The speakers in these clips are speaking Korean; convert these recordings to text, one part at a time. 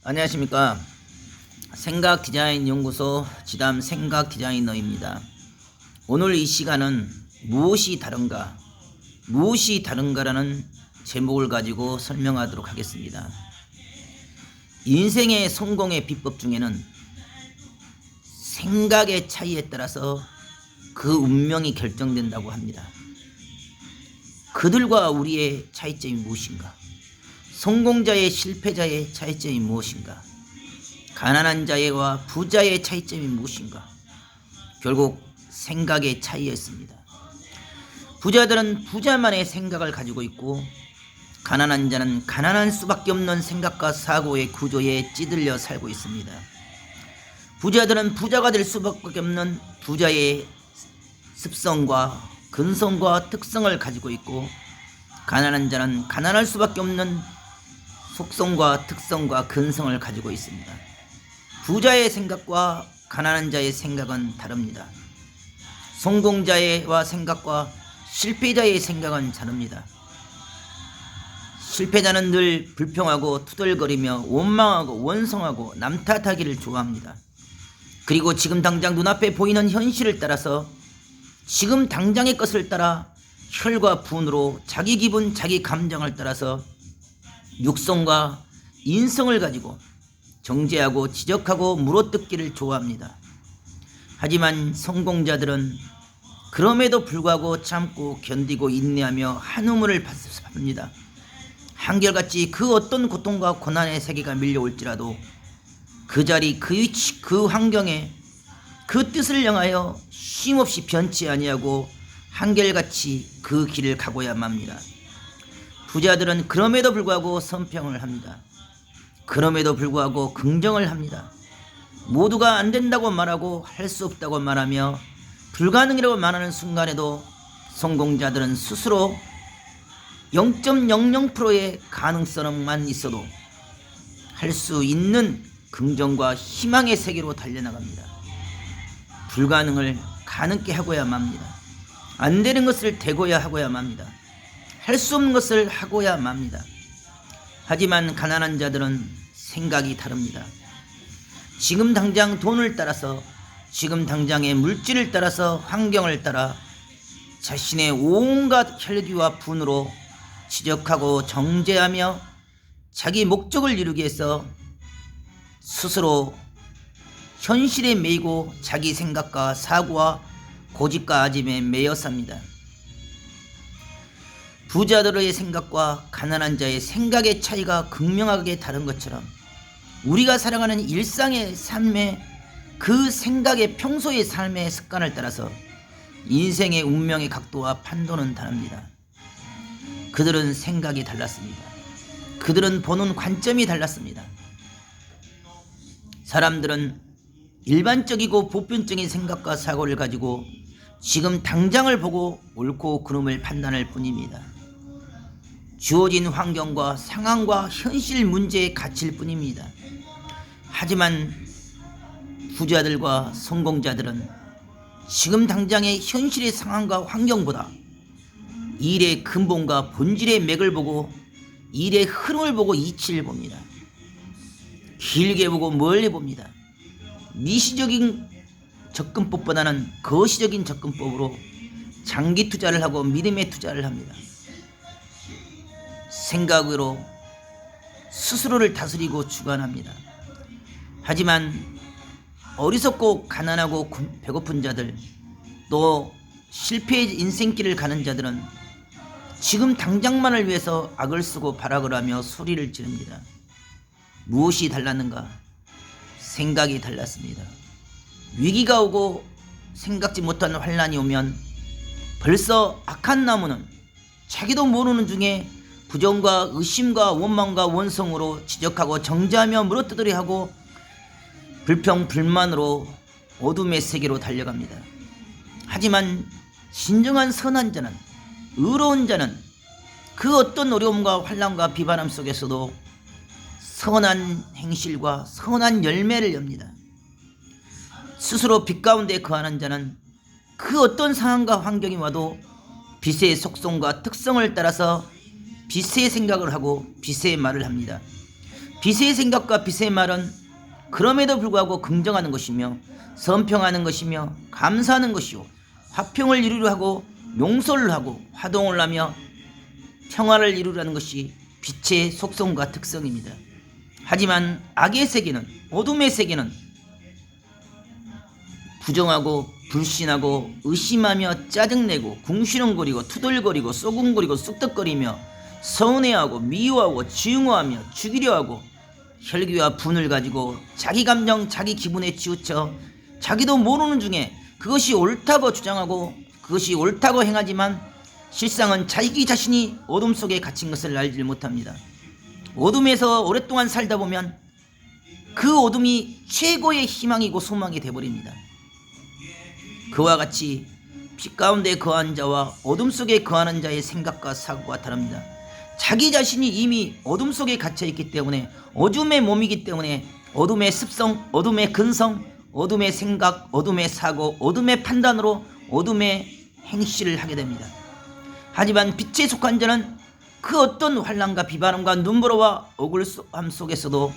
안녕하십니까. 생각디자인연구소 지담 생각디자이너입니다. 오늘 이 시간은 무엇이 다른가라는 제목을 가지고 설명하도록 하겠습니다. 인생의 성공의 비법 중에는 생각의 차이에 따라서 그 운명이 결정된다고 합니다. 그들과 우리의 차이점이 무엇인가? 성공자의 실패자의 차이점이 무엇인가? 가난한 자와 부자의 차이점이 무엇인가? 결국 생각의 차이였습니다. 부자들은 부자만의 생각을 가지고 있고 가난한 자는 가난할 수밖에 없는 생각과 사고의 구조에 찌들려 살고 있습니다. 부자들은 부자가 될 수밖에 없는 부자의 습성과 근성과 특성을 가지고 있고 가난한 자는 가난할 수밖에 없는 속성과 특성과 근성을 가지고 있습니다. 부자의 생각과 가난한 자의 생각은 다릅니다. 성공자의 생각과 실패자의 생각은 다릅니다. 실패자는 늘 불평하고 투덜거리며 원망하고 원성하고 남 탓하기를 좋아합니다. 그리고 지금 당장 눈앞에 보이는 현실을 따라서 지금 당장의 것을 따라 혈과 분으로 자기 기분 자기 감정을 따라서 육성과 인성을 가지고 정죄하고 지적하고 물어뜯기를 좋아합니다. 하지만 성공자들은 그럼에도 불구하고 참고 견디고 인내하며 한우물을 받습니다. 한결같이 그 어떤 고통과 고난의 세계가 밀려올지라도 그 자리 그 위치 그 환경에 그 뜻을 향하여 쉼없이 변치 아니하고 한결같이 그 길을 가고야 맙니다. 부자들은 그럼에도 불구하고 선평을 합니다. 그럼에도 불구하고 긍정을 합니다. 모두가 안 된다고 말하고 할 수 없다고 말하며 불가능이라고 말하는 순간에도 성공자들은 스스로 0.00%의 가능성만 있어도 할 수 있는 긍정과 희망의 세계로 달려나갑니다. 불가능을 가능케 하고야 맙니다. 안 되는 것을 되고야 하고야 맙니다. 할 수 없는 것을 하고야 맙니다. 하지만 가난한 자들은 생각이 다릅니다. 지금 당장 돈을 따라서 지금 당장의 물질을 따라서 환경을 따라 자신의 온갖 혈기와 분으로 지적하고 정죄하며 자기 목적을 이루기 위해서 스스로 현실에 매이고 자기 생각과 사고와 고집과 아짐에 매여 삽니다. 부자들의 생각과 가난한 자의 생각의 차이가 극명하게 다른 것처럼 우리가 살아가는 일상의 삶의 그 생각의 평소의 삶의 습관을 따라서 인생의 운명의 각도와 판도는 다릅니다. 그들은 생각이 달랐습니다. 그들은 보는 관점이 달랐습니다. 사람들은 일반적이고 보편적인 생각과 사고를 가지고 지금 당장을 보고 옳고 그름을 판단할 뿐입니다. 주어진 환경과 상황과 현실 문제에 갇힐 뿐입니다. 하지만 부자들과 성공자들은 지금 당장의 현실의 상황과 환경보다 일의 근본과 본질의 맥을 보고 일의 흐름을 보고 이치를 봅니다. 길게 보고 멀리 봅니다. 미시적인 접근법보다는 거시적인 접근법으로 장기 투자를 하고 믿음의 투자를 합니다. 생각으로 스스로를 다스리고 주관합니다. 하지만 어리석고 가난하고 배고픈 자들 또 실패의 인생길을 가는 자들은 지금 당장만을 위해서 악을 쓰고 발악을 하며 소리를 지릅니다. 무엇이 달랐는가? 생각이 달랐습니다. 위기가 오고 생각지 못한 환란이 오면 벌써 악한 나무는 자기도 모르는 중에 부정과 의심과 원망과 원성으로 지적하고 정죄하며 물어뜯으려 하고 불평 불만으로 어둠의 세계로 달려갑니다. 하지만 진정한 선한 자는 의로운 자는 그 어떤 어려움과 환난과 비바람 속에서도 선한 행실과 선한 열매를 엽니다. 스스로 빛 가운데 거하는 자는 그 어떤 상황과 환경이 와도 빛의 속성과 특성을 따라서 빛의 생각을 하고 빛의 말을 합니다. 빛의 생각과 빛의 말은 그럼에도 불구하고 긍정하는 것이며 선평하는 것이며 감사하는 것이요 화평을 이루려 하고 용서를 하고 화동을 하며 평화를 이루려는 것이 빛의 속성과 특성입니다. 하지만 악의 세계는, 어둠의 세계는 부정하고 불신하고 의심하며 짜증내고 궁시렁거리고 투덜거리고 쏘궁거리고 쑥덕거리며 서운해하고 미워하고 증오하며 죽이려 하고 혈기와 분을 가지고 자기 감정 자기 기분에 치우쳐 자기도 모르는 중에 그것이 옳다고 주장하고 그것이 옳다고 행하지만 실상은 자기 자신이 어둠 속에 갇힌 것을 알지 못합니다. 어둠에서 오랫동안 살다 보면 그 어둠이 최고의 희망이고 소망이 되어버립니다. 그와 같이 빛 가운데 거하는 자와 어둠 속에 거하는 자의 생각과 사고가 다릅니다. 자기 자신이 이미 어둠 속에 갇혀있기 때문에 어둠의 몸이기 때문에 어둠의 습성, 어둠의 근성, 어둠의 생각, 어둠의 사고, 어둠의 판단으로 어둠의 행실을 하게 됩니다. 하지만 빛에 속한 자는 그 어떤 환난과 비바람과 눈보라와 억울함 속에서도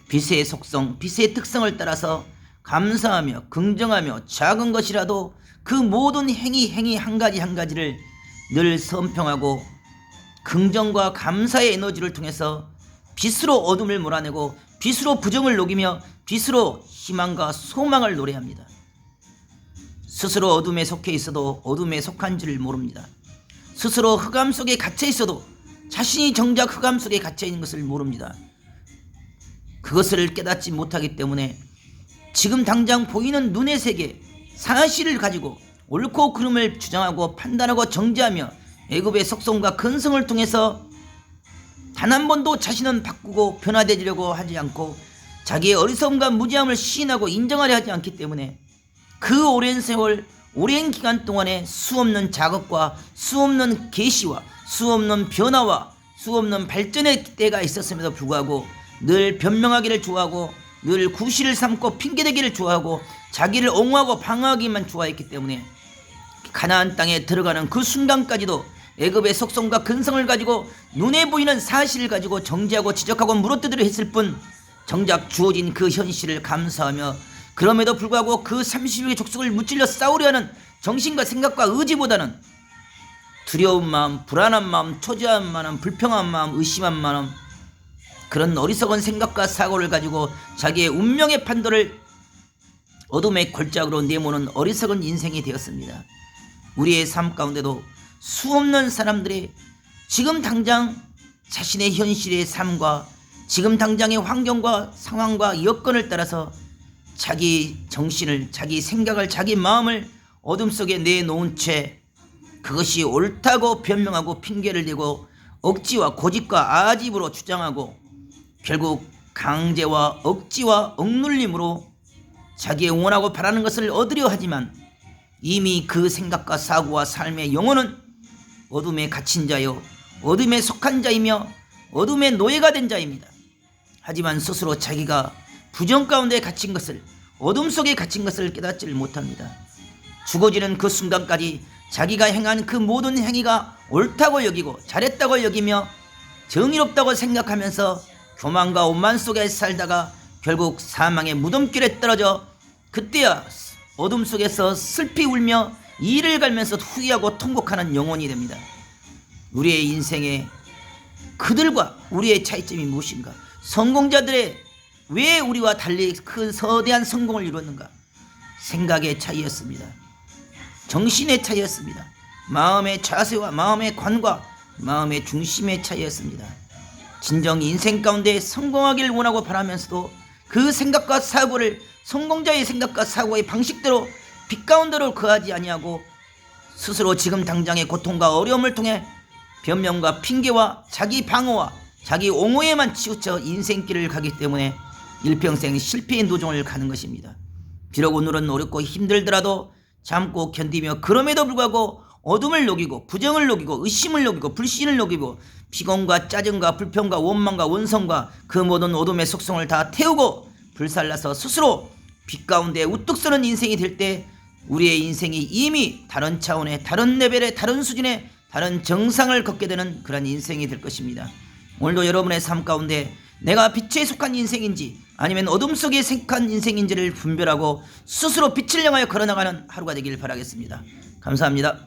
빛의 속성, 빛의 특성을 따라서 감사하며 긍정하며 작은 것이라도 그 모든 행위 한 가지를 늘 선평하고 긍정과 감사의 에너지를 통해서 빛으로 어둠을 몰아내고 빛으로 부정을 녹이며 빛으로 희망과 소망을 노래합니다. 스스로 어둠에 속해 있어도 어둠에 속한 줄 모릅니다. 스스로 흑암 속에 갇혀 있어도 자신이 정작 흑암 속에 갇혀 있는 것을 모릅니다. 그것을 깨닫지 못하기 때문에 지금 당장 보이는 눈의 세계, 사실을 가지고 옳고 그름을 주장하고 판단하고 정죄하며 애굽의 속성과 근성을 통해서 단 한 번도 자신은 바꾸고 변화되려고 하지 않고 자기의 어리석음과 무지함을 시인하고 인정하려 하지 않기 때문에 그 오랜 세월, 오랜 기간 동안에 수없는 작업과 수없는 계시와 수없는 변화와 수없는 발전의 때가 있었음에도 불구하고 늘 변명하기를 좋아하고 늘 구실을 삼고 핑계대기를 좋아하고 자기를 옹호하고 방어하기만 좋아했기 때문에 가나안 땅에 들어가는 그 순간까지도 애굽의 속성과 근성을 가지고 눈에 보이는 사실을 가지고 정죄하고 지적하고 물어뜯으려 했을 뿐 정작 주어진 그 현실을 감사하며 그럼에도 불구하고 그 30여의 족속을 무찔러 싸우려 하는 정신과 생각과 의지보다는 두려운 마음, 불안한 마음, 초조한 마음, 불평한 마음, 의심한 마음, 그런 어리석은 생각과 사고를 가지고 자기의 운명의 판도를 어둠의 골짜기로 내모는 어리석은 인생이 되었습니다. 우리의 삶 가운데도 수없는 사람들이 지금 당장 자신의 현실의 삶과 지금 당장의 환경과 상황과 여건을 따라서 자기 정신을, 자기 생각을, 자기 마음을 어둠 속에 내놓은 채 그것이 옳다고 변명하고 핑계를 대고 억지와 고집과 아집으로 주장하고 결국 강제와 억지와 억눌림으로 자기의 원하고 바라는 것을 얻으려 하지만 이미 그 생각과 사고와 삶의 영혼은 어둠에 갇힌 자요 어둠에 속한 자이며 어둠의 노예가 된 자입니다. 하지만 스스로 자기가 부정 가운데 갇힌 것을, 어둠 속에 갇힌 것을 깨닫지를 못합니다. 죽어지는 그 순간까지 자기가 행한 그 모든 행위가 옳다고 여기고 잘했다고 여기며 정의롭다고 생각하면서 교만과 오만 속에 살다가 결국 사망의 무덤길에 떨어져 그때야 어둠 속에서 슬피 울며 이를 갈면서 후회하고 통곡하는 영혼이 됩니다. 우리의 인생에 그들과 우리의 차이점이 무엇인가? 성공자들의 왜 우리와 달리 그 서대한 성공을 이뤘는가? 생각의 차이였습니다. 정신의 차이였습니다. 마음의 자세와 마음의 관과 마음의 중심의 차이였습니다. 진정 인생 가운데 성공하기를 원하고 바라면서도 그 생각과 사고를 성공자의 생각과 사고의 방식대로 빛 가운데로 거하지 아니하고 스스로 지금 당장의 고통과 어려움을 통해 변명과 핑계와 자기 방어와 자기 옹호에만 치우쳐 인생길을 가기 때문에 일평생 실패의 노정을 가는 것입니다. 비록 오늘은 어렵고 힘들더라도 참고 견디며 그럼에도 불구하고 어둠을 녹이고 부정을 녹이고 의심을 녹이고 불신을 녹이고 피곤과 짜증과 불평과 원망과 원성과 그 모든 어둠의 속성을 다 태우고 불살라서 스스로 빛 가운데 우뚝 서는 인생이 될 때 우리의 인생이 이미 다른 차원의 다른 레벨의 다른 수준의 다른 정상을 걷게 되는 그런 인생이 될 것입니다. 오늘도 여러분의 삶 가운데 내가 빛에 속한 인생인지 아니면 어둠 속에 속한 인생인지를 분별하고 스스로 빛을 향하여 걸어나가는 하루가 되길 바라겠습니다. 감사합니다.